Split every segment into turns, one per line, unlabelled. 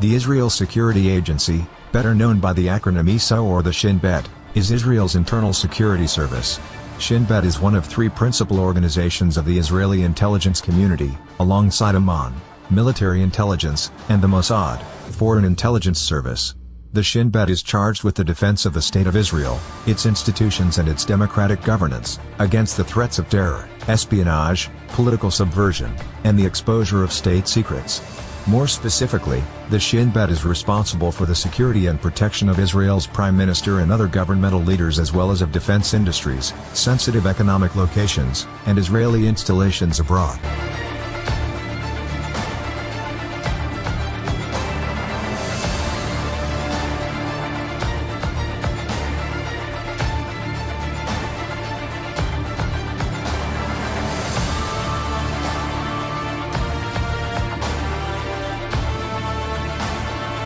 The Israel Security Agency, better known by the acronym ISO or the Shin Bet, is Israel's internal security service. Shin Bet is one of three principal organizations of the Israeli intelligence community, alongside Amman, military intelligence, and the Mossad, foreign intelligence service. The Shin Bet is charged with the defense of the State of Israel, its institutions and its democratic governance, against the threats of terror, espionage, political subversion, and the exposure of state secrets. More specifically, the Shin Bet is responsible for the security and protection of Israel's Prime Minister and other governmental leaders as well as of defense industries, sensitive economic locations, and Israeli installations abroad.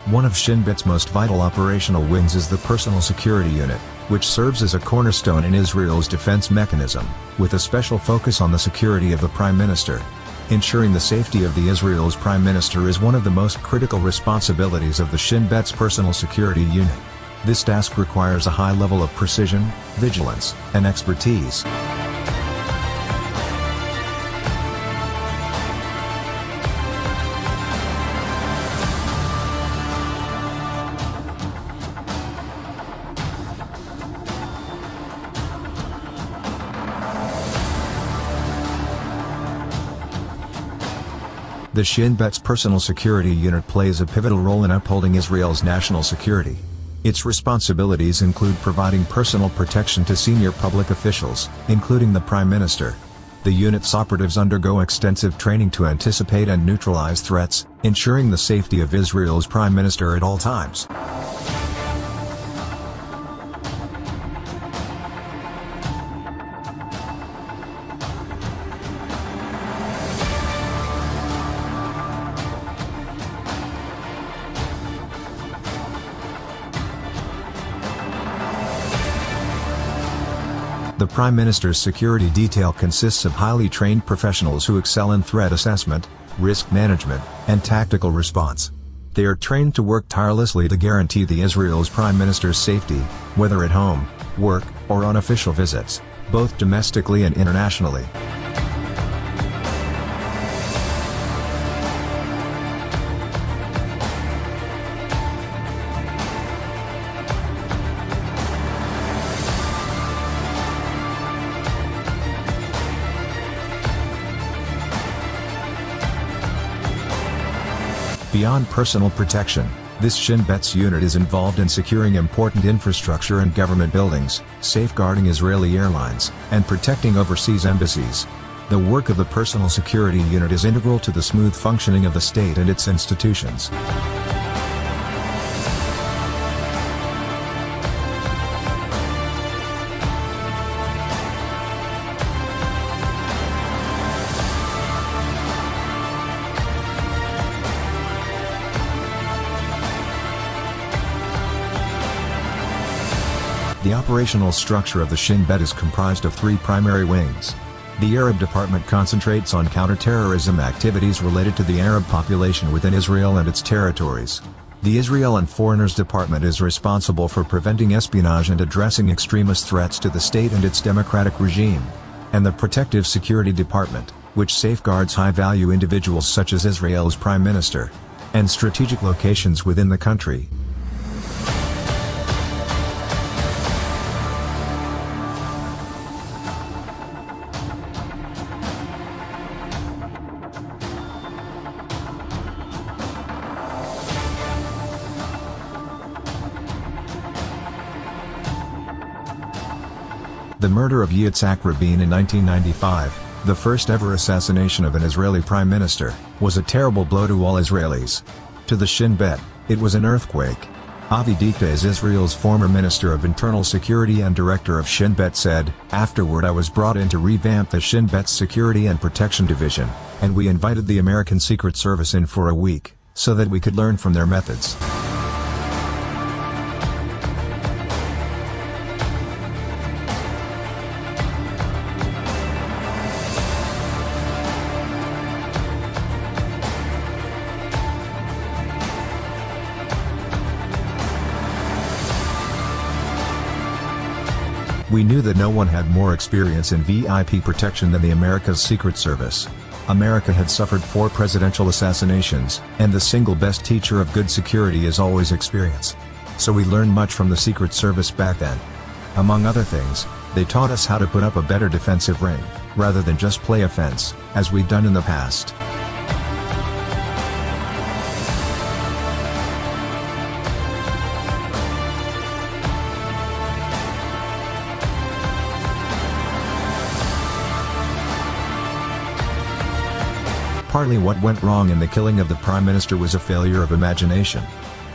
One of Shin Bet's most vital operational wings is the Personal Security Unit, which serves as a cornerstone in Israel's defense mechanism, with a special focus on the security of the Prime Minister. Ensuring the safety of Israel's Prime Minister is one of the most critical responsibilities of the Shin Bet's Personal Security Unit. This task requires a high level of precision, vigilance, and expertise. The Shin Bet's Personal Security Unit plays a pivotal role in upholding Israel's national security. Its responsibilities include providing personal protection to senior public officials, including the Prime Minister. The unit's operatives undergo extensive training to anticipate and neutralize threats, ensuring the safety of Israel's Prime Minister at all times. The Prime Minister's security detail consists of highly trained professionals who excel in threat assessment, risk management, and tactical response. They are trained to work tirelessly to guarantee Israel's Prime Minister's safety, whether at home, work, or on official visits, both domestically and internationally. Beyond personal protection, this Shin Bet's unit is involved in securing important infrastructure and government buildings, safeguarding Israeli airlines, and protecting overseas embassies. The work of the Personal Security Unit is integral to the smooth functioning of the state and its institutions. The operational structure of the Shin Bet is comprised of three primary wings. The Arab Department concentrates on counterterrorism activities related to the Arab population within Israel and its territories. The Israel and Foreigners Department is responsible for preventing espionage and addressing extremist threats to the state and its democratic regime. And the Protective Security Department, which safeguards high-value individuals such as Israel's Prime Minister, and strategic locations within the country. The murder of Yitzhak Rabin in 1995, the first ever assassination of an Israeli prime minister, was a terrible blow to all Israelis. To the Shin Bet, it was an earthquake. Avi Dikta, Israel's former Minister of Internal Security and Director of Shin Bet, said, "Afterward I was brought in to revamp the Shin Bet's Security and Protection Division, and we invited the American Secret Service in for a week, so that we could learn from their methods." We knew that no one had more experience in VIP protection than the America's Secret Service. America had suffered 4 presidential assassinations, and the single best teacher of good security is always experience. So we learned much from the Secret Service back then. Among other things, they taught us how to put up a better defensive ring, rather than just play offense, as we'd done in the past. Partly what went wrong in the killing of the Prime Minister was a failure of imagination.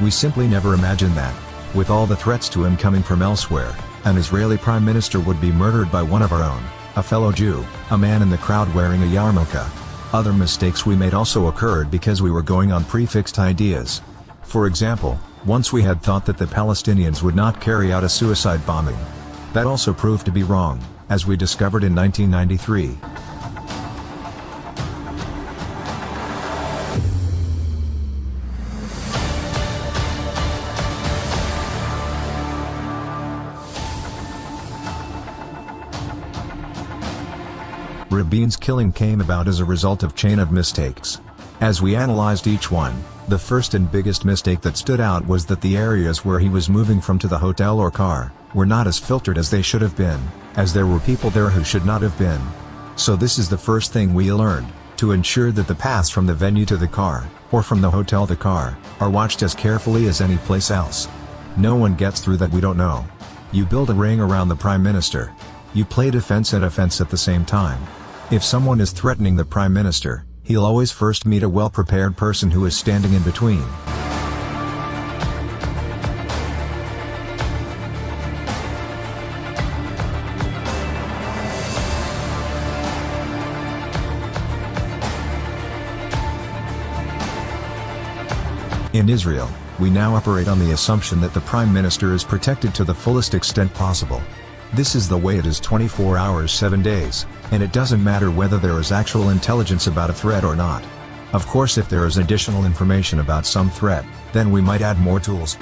We simply never imagined that, with all the threats to him coming from elsewhere, an Israeli Prime Minister would be murdered by one of our own, a fellow Jew, a man in the crowd wearing a yarmulke. Other mistakes we made also occurred because we were going on prefixed ideas. For example, once we had thought that the Palestinians would not carry out a suicide bombing. That also proved to be wrong, as we discovered in 1993. Rabin's killing came about as a result of chain of mistakes. As we analyzed each one, the first and biggest mistake that stood out was that the areas where he was moving from to the hotel or car, were not as filtered as they should have been, as there were people there who should not have been. So this is the first thing we learned, to ensure that the paths from the venue to the car, or from the hotel to the car, are watched as carefully as any place else. No one gets through that we don't know. You build a ring around the Prime Minister. You play defense and offense at the same time. If someone is threatening the Prime Minister, he'll always first meet a well-prepared person who is standing in between. In Israel, we now operate on the assumption that the Prime Minister is protected to the fullest extent possible. This is the way it is 24 hours 7 days, and it doesn't matter whether there is actual intelligence about a threat or not. Of course, if there is additional information about some threat, then we might add more tools.